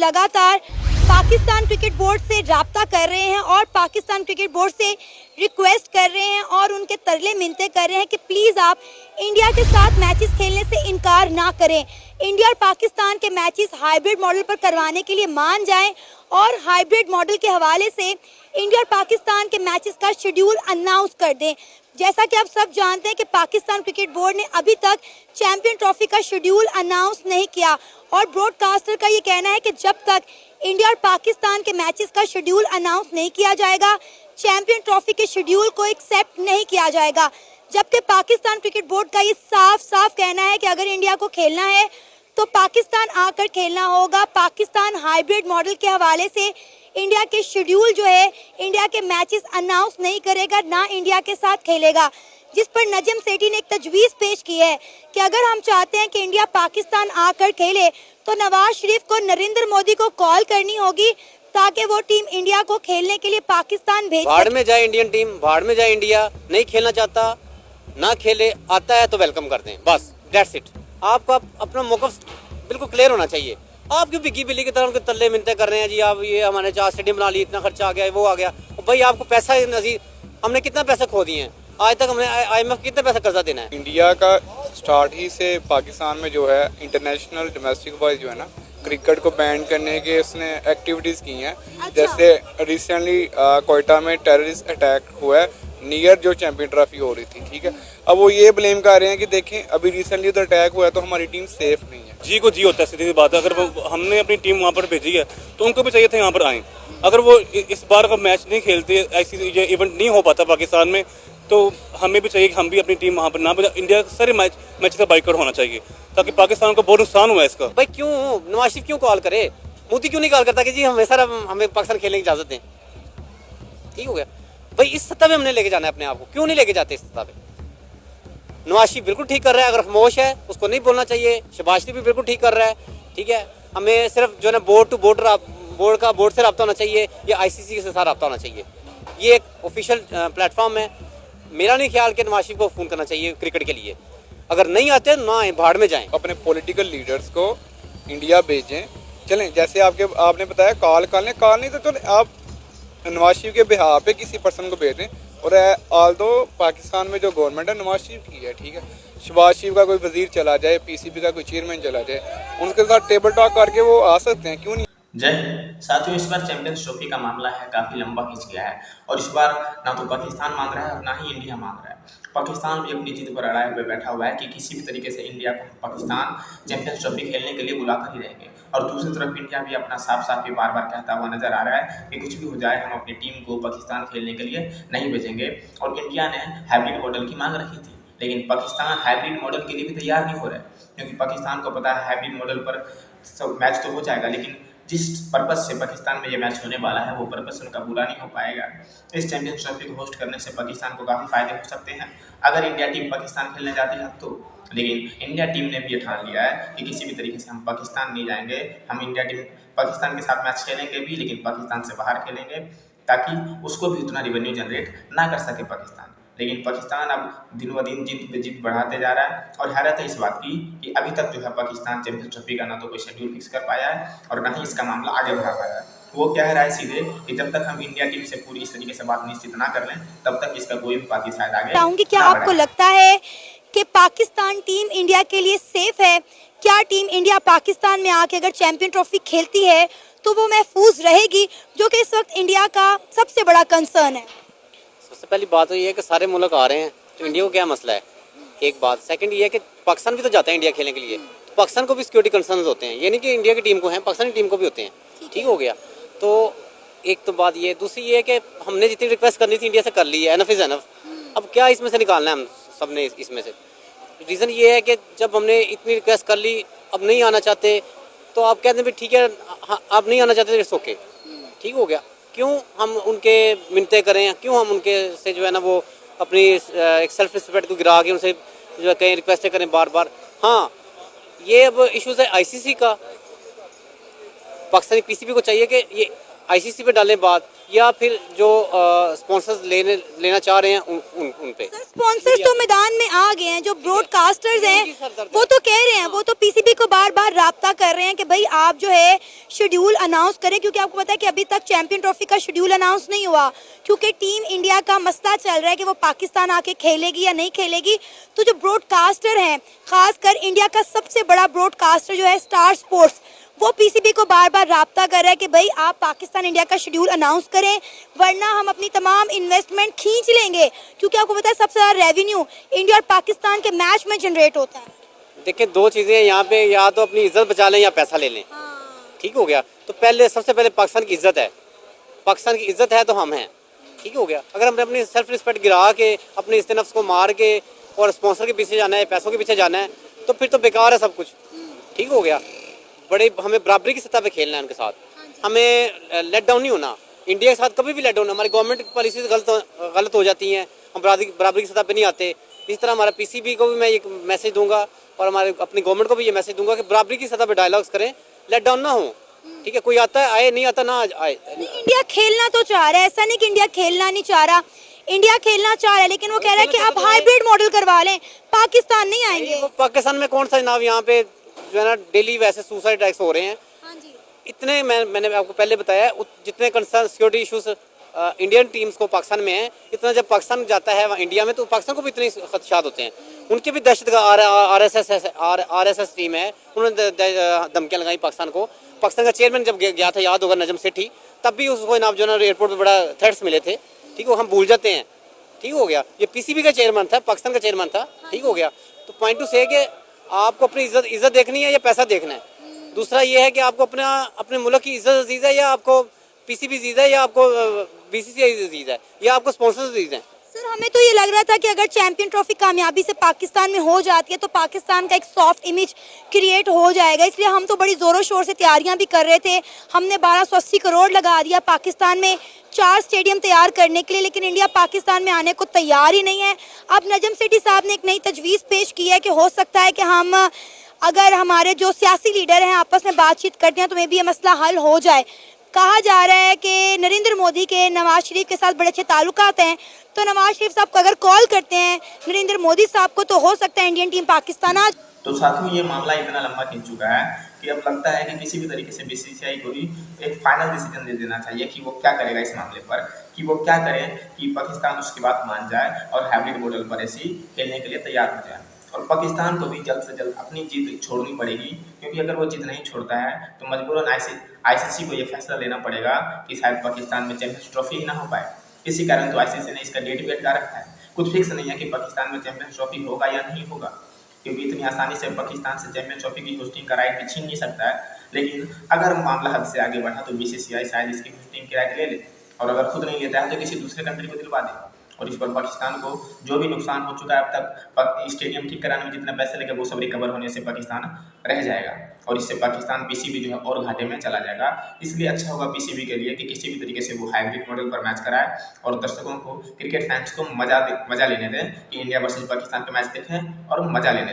लगातार Pakistan cricket board से राब्ता कर रहे हैं और पाकिस्तान क्रिकेट बोर्ड से रिक्वेस्ट कर रहे हैं और उनके तरले मिन्नतें कर रहे हैं कि प्लीज़ आप इंडिया के साथ मैचेस खेलने से इनकार ना करें। इंडिया और पाकिस्तान के मैचेस हाइब्रिड मॉडल पर करवाने के लिए मान जाएं और हाइब्रिड मॉडल के हवाले से इंडिया और पाकिस्तान के मैचेस का शेड्यूल अनाउंस कर दें। जैसा कि आप सब जानते हैं कि पाकिस्तान क्रिकेट बोर्ड ने अभी तक चैंपियन ट्रॉफी का शेड्यूल अनाउंस नहीं किया और ब्रॉडकास्टर का ये कहना है कि जब तक इंडिया और पाकिस्तान के मैचेस का शेड्यूल अनाउंस नहीं किया जाएगा, चैंपियन ट्रॉफी के शेड्यूल को एक्सेप्ट नहीं किया जाएगा। जबकि पाकिस्तान क्रिकेट बोर्ड का ये साफ साफ कहना है कि अगर इंडिया को खेलना है तो पाकिस्तान आकर खेलना होगा। पाकिस्तान हाइब्रिड मॉडल के हवाले से इंडिया के शेड्यूल जो है, इंडिया के मैचेस अनाउंस नहीं करेगा, ना इंडिया के साथ खेलेगा। जिस पर नजम सेठी ने एक तजवीज़ पेश की है कि अगर हम चाहते हैं कि इंडिया पाकिस्तान आकर खेले तो नवाज शरीफ को नरेंद्र मोदी को कॉल करनी होगी ताकि वो टीम इंडिया को खेलने के लिए पाकिस्तान भेज भाड़ में जाए इंडियन टीम, भाड़ में जाए इंडिया। नहीं खेलना चाहता ना खेले, आता है तो वेलकम कर दें, बस दैट्स इट। आपका अपना मौक़िफ़ बिल्कुल क्लियर होना चाहिए। आप क्यों बिकी बिल्ली की तरह उनके तल्ले मिन्नतें कर रहे हैं जी, आप ये हमारे 4 स्टेडियम बना लिए, इतना खर्चा आ गया, वो आ गया। भाई आपको पैसा नज़ीर, हमने कितना पैसा खो दिए हैं आज तक, हमने IMF कितना पैसा कर्जा देना है। इंडिया का स्टार्ट ही से पाकिस्तान में जो है इंटरनेशनल डोमेस्टिक वाइज जो है ना क्रिकेट को बैन करने के उसने एक्टिविटीज़ की हैं। जैसे रिसेंटली कोयटा में टेररिस्ट अटैक हुआ है नियर जो चैंपियन ट्रॉफी हो रही थी, ठीक है। अब वो ये ब्लेम कर रहे हैं कि देखें अभी रिसेंटली उधर अटैक हुआ है तो हमारी टीम सेफ नहीं है। जी को जी होता है, सीधी सी बात है। अगर हमने अपनी टीम वहाँ पर भेजी है तो उनको भी चाहिए था यहाँ पर आएँ। अगर वो इस बार का मैच नहीं खेलते, ऐसी ये इवेंट नहीं हो पाता पाकिस्तान में, तो हमें भी चाहिए कि हम भी अपनी टीम वहाँ पर ना भेजा। इंडिया का सारे मैच का बाइकआउट होना चाहिए ताकि पाकिस्तान को बहुत नुकसान हुआ है इसका। भाई क्यों नवाज शरीफ क्यों कॉल करे, मोदी क्यों नहीं कॉल करता कि जी हमें सर हमें पाकिस्तान खेलने की इजाज़त दें? ठीक हो गया भाई, इस सत्ता में हमने लेके जाना है अपने आप को, क्यों नहीं लेके जाते इस सत्ता पे? नवाज शरीफ बिल्कुल ठीक कर रहा है, अगर खामोश है उसको नहीं बोलना चाहिए। शहबाज शरीफ भी बिल्कुल ठीक कर रहा है, ठीक है। हमें सिर्फ जो है ना बोर्ड टू बोर्ड से रब्ता होना चाहिए या ICC के साथ रब्ता होना चाहिए। ये एक ऑफिशियल प्लेटफॉर्म है। मेरा नहीं ख्याल कि नवाज शरीफ को फ़ोन करना चाहिए क्रिकेट के लिए। अगर नहीं आते ना आए, भाड़ में जाएं। अपने पॉलिटिकल लीडर्स को इंडिया भेजें, चलें। जैसे आपने बताया कॉल नहीं तो चलो आप नवाज शरीफ के बिहाफ पे किसी पर्सन को भेज दें। और आल दो पाकिस्तान में जो गवर्नमेंट है नवाज शरीफ की है, ठीक है। शहबाज शरीफ का कोई वजीर चला जाए, PCB का कोई चेयरमैन चला जाए, उनके साथ टेबल टॉक करके वो आ सकते हैं, क्यों नहीं। जय साथियों, इस बार चैंपियंस ट्रॉफी का मामला है काफ़ी लंबा खिंच गया है और इस बार ना तो पाकिस्तान मांग रहा है और ना ही इंडिया मांग रहा है। पाकिस्तान भी अपनी जिद पर अड़ाए हुए बैठा हुआ है कि किसी भी तरीके से इंडिया को पाकिस्तान चैंपियंस ट्रॉफी खेलने के लिए बुलाकर ही रहेंगे। और दूसरी तरफ इंडिया भी अपना साफ साफ ये बार बार कहता हुआ नजर आ रहा है कि कुछ भी हो जाए हम अपनी टीम को पाकिस्तान खेलने के लिए नहीं भेजेंगे। और इंडिया ने हाइब्रिड मॉडल की मांग रखी थी, लेकिन पाकिस्तान हाइब्रिड मॉडल के लिए भी तैयार नहीं हो रहा है, क्योंकि पाकिस्तान को पता है हाइब्रिड मॉडल पर सब मैच तो हो जाएगा, लेकिन जिस पर्पज़ से पाकिस्तान में ये मैच होने वाला है वो पर्पज़ उनका पूरा नहीं हो पाएगा। इस चैंपियंस ट्रॉफी को होस्ट करने से पाकिस्तान को काफ़ी फायदे हो सकते हैं अगर इंडिया टीम पाकिस्तान खेलने जाती है तो। लेकिन इंडिया टीम ने भी ये ठान लिया है कि किसी भी तरीके से हम पाकिस्तान नहीं जाएंगे। हम इंडिया टीम पाकिस्तान के साथ मैच खेलेंगे भी, लेकिन पाकिस्तान से बाहर खेलेंगे ताकि उसको भी उतना रिवेन्यू जनरेट ना कर सके पाकिस्तान। लेकिन पाकिस्तान अब दिन ब दिन जीत पे जीत बढ़ाते जा रहा है और हैरत है इस बात की कि अभी तक जो है पाकिस्तान चैंपियंस ट्रॉफी का ना तो कोई शेड्यूल फिक्स कर पाया है और ना ही इसका मामला आगे बढ़ा पाया है। वो कह रहा है सीधे कि जब तक हम इंडिया टीम से पूरी इस तरीके से बात निश्चित ना कर लें तब तक इसका कोई भी बाकी शायद आगे चाहूंगी। क्या आपको लगता है कि पाकिस्तान टीम इंडिया के लिए सेफ है? क्या टीम इंडिया पाकिस्तान में आके अगर चैंपियन ट्रॉफी खेलती है तो वो महफूज रहेगी, जो कि इस वक्त इंडिया का सबसे बड़ा कंसर्न है? सबसे पहली बात तो ये है कि सारे मुल्क आ रहे हैं तो इंडिया को क्या मसला है, एक बात। सेकंड ये है कि पाकिस्तान भी तो जाता है इंडिया खेलने के लिए, तो पाकिस्तान को भी सिक्योरिटी कंसर्न्स होते हैं। ये नहीं कि इंडिया की टीम को हैं, पाकिस्तानी टीम को भी होते हैं। ठीक हो गया। तो एक तो बात ये, दूसरी ये है कि हमने जितनी रिक्वेस्ट करनी थी इंडिया से कर ली है, एनफ इज़ एनफ। अब क्या इसमें से निकालना है हम सब ने इसमें से? रीज़न ये है कि जब हमने इतनी रिक्वेस्ट कर ली, अब नहीं आना चाहते तो आप कहते हैं भाई ठीक है, आप नहीं आना चाहते इट्स ओके, ठीक हो गया। क्यों हम उनके मिन्नतें करें, क्यों हम उनके से जो है ना वो अपनी एक सेल्फ रिस्पेक्ट को गिरा के उनसे जो है कहीं रिक्वेस्टें करें बार बार। हाँ, ये अब इश्यूज़ है ICC का। पाकिस्तानी PCB को चाहिए कि ये ICC पे डालें बात, या फिर जो स्पॉन्सर्स लेना चाह रहे हैं उन पे। स्पॉन्सर्स तो मैदान में आ गए हैं, जो ब्रॉडकास्टर्स हैं वो तो कह रहे हैं, वो तो पीसीबी को बार बार राब्ता कर रहे हैं कि भाई आप जो है शेड्यूल अनाउंस करें, क्योंकि आपको पता है कि अभी तक चैंपियन ट्रॉफी का शेड्यूल अनाउंस नहीं हुआ, क्योंकि टीम इंडिया का मसला चल रहा है कि वो पाकिस्तान आके खेलेगी या नहीं खेलेगी। तो जो ब्रॉडकास्टर हैं, खासकर इंडिया का सबसे बड़ा ब्रॉडकास्टर जो है स्टार स्पोर्ट्स, वो पीसीबी को बार बार राब्ता कर रहा है कि भाई आप पाकिस्तान इंडिया का शेड्यूल अनाउंस करें, वरना हम अपनी तमाम इन्वेस्टमेंट खींच लेंगे, क्योंकि आपको पता है सबसे ज़्यादा रेवेन्यू इंडिया और पाकिस्तान के मैच में जनरेट होता है। देखिए दो चीज़ें हैं यहाँ पे, या तो अपनी इज्जत बचा लें या पैसा ले लें। ठीक हो गया। तो पहले सबसे पहले पाकिस्तान की इज्जत है, पाकिस्तान की इज्जत है तो हम हैं। ठीक हो गया। अगर हमने अपनी सेल्फ रिस्पेक्ट गिरा के, अपने इज्जत नफ्स को मार के और स्पॉन्सर के पीछे जाना है, पैसों के पीछे जाना है, तो फिर तो बेकार है सब कुछ। ठीक हो गया। बड़े हमें बराबरी की सतह पे खेलना है उनके साथ, हमें लेट डाउन नहीं होना। इंडिया के साथ कभी भी लेट डाउन, हमारी गवर्नमेंट की पॉलिसीज गलत हो जाती हैं, हम बराबरी की सतह पे नहीं आते। इस तरह हमारा पीसीबी को भी मैं एक मैसेज दूंगा और हमारे अपनी गवर्नमेंट को भी ये मैसेज दूंगा कि बराबरी की सतह पे डायलॉग्स करें, लेट डाउन ना हो। ठीक है, कोई आता है आए, नहीं आता ना आए। इंडिया खेलना तो चाह रहा है, ऐसा नहीं कि इंडिया खेलना नहीं चाह रहा, इंडिया खेलना चाह रहा है, लेकिन वो कह रहा है कि आप हाइब्रिड मॉडल करवा लें, पाकिस्तान नहीं आएंगे। पाकिस्तान में कौन सा जनाब, यहाँ पे जो है ना डेली वैसे सुसाइड अटैक्स हो रहे हैं। इतने मैंने आपको पहले बताया, जितने concern security issues Indian teams को पाकिस्तान में है, इतना जब पाकिस्तान जाता है इंडिया में, तो पाकिस्तान को भी इतने खदशात होते हैं। उनके भी दहशत का आरएसएस टीम है, उन्होंने धमकियाँ लगाई पाकिस्तान को। पाकिस्तान का चेयरमैन जब गया था, याद होगा, नजम सेठी, तब भी उसको जनाब जो है ना एयरपोर्ट पर बड़ा थ्रेट्स मिले थे। ठीक हो, हम भूल जाते हैं। ठीक हो गया। ये पीसीबी का चेयरमैन था, पाकिस्तान का चेयरमैन था। ठीक हो गया। तो पॉइंट टू से कि आपको अपनी इज्जत देखनी है या पैसा देखना है। दूसरा ये है कि आपको अपने मुल्क की इज्जत अजीज है, या आपको पीसीबी अजीज है, या आपको बीसीसीआई अजीज है, या आपको स्पॉन्सर्स अजीज हैं। सर हमें तो ये लग रहा था कि अगर चैंपियन ट्रॉफी कामयाबी से पाकिस्तान में हो जाती है तो पाकिस्तान का एक सॉफ्ट इमेज क्रिएट हो जाएगा, इसलिए हम तो बड़ी ज़ोरों शोर से तैयारियां भी कर रहे थे। हमने 1280 करोड़ लगा दिया पाकिस्तान में 4 स्टेडियम तैयार करने के लिए, लेकिन इंडिया पाकिस्तान में आने को तैयार ही नहीं है। अब नजम सेठी साहब ने एक नई तजवीज़ पेश की है कि हो सकता है कि हम, अगर हमारे जो सियासी लीडर हैं आपस में बातचीत करते हैं तो मे भी ये मसला हल हो जाए। कहा जा रहा है कि नरेंद्र मोदी के नवाज शरीफ के साथ बड़े अच्छे ताल्लुकात हैं, तो नवाज शरीफ साहब को अगर कॉल करते हैं नरेंद्र मोदी साहब को, तो हो सकता है इंडियन टीम पाकिस्तान आ। तो साथियों, ये मामला इतना लंबा खिंच चुका है कि अब लगता है कि किसी भी तरीके से बीसीसीआई को भी एक फाइनल डिसीजन दे देना चाहिए कि वो क्या करेगा इस मामले पर, कि वो क्या करे कि पाकिस्तान उसकी बात मान जाए और हाइब्रिड मॉडल पर ऐसी खेलने के लिए तैयार हो जाए। और पाकिस्तान को भी जल्द से जल्द अपनी जीत छोड़नी पड़ेगी, क्योंकि अगर वो जीत नहीं छोड़ता है तो मजबूरन आईसीसी को ये फैसला लेना पड़ेगा कि शायद पाकिस्तान में चैंपियंस ट्रॉफी ही ना हो पाए। इसी कारण तो आईसीसी ने इसका डेट भी अटका रखा है। कुछ फिक्स नहीं है कि पाकिस्तान में चैंपियंस ट्रॉफी होगा या नहीं होगा, क्योंकि इतनी आसानी से पाकिस्तान से चैंपियंस ट्रॉफी की होस्टिंग का राइट भी छीन नहीं सकता है। लेकिन अगर मामला हद से आगे बढ़ा तो बीसीसीआई शायद इसकी होस्टिंग की राइट ले ले, और अगर खुद नहीं लेता है तो किसी दूसरे कंट्री को दिलवा दे। और इस पर पाकिस्तान को जो भी नुकसान हो चुका है अब तक, स्टेडियम ठीक कराने में जितने पैसे लगे वो सब रिकवर होने से पाकिस्तान रह जाएगा, और इससे पाकिस्तान पीसीबी जो है और घाटे में चला जाएगा। इसलिए अच्छा होगा पीसीबी के लिए कि किसी भी तरीके से वो हाइब्रिड मॉडल पर मैच कराए और दर्शकों को, क्रिकेट फैंस को मजा लेने दें कि इंडिया वर्सेज पाकिस्तान का मैच देखें और मजा लेने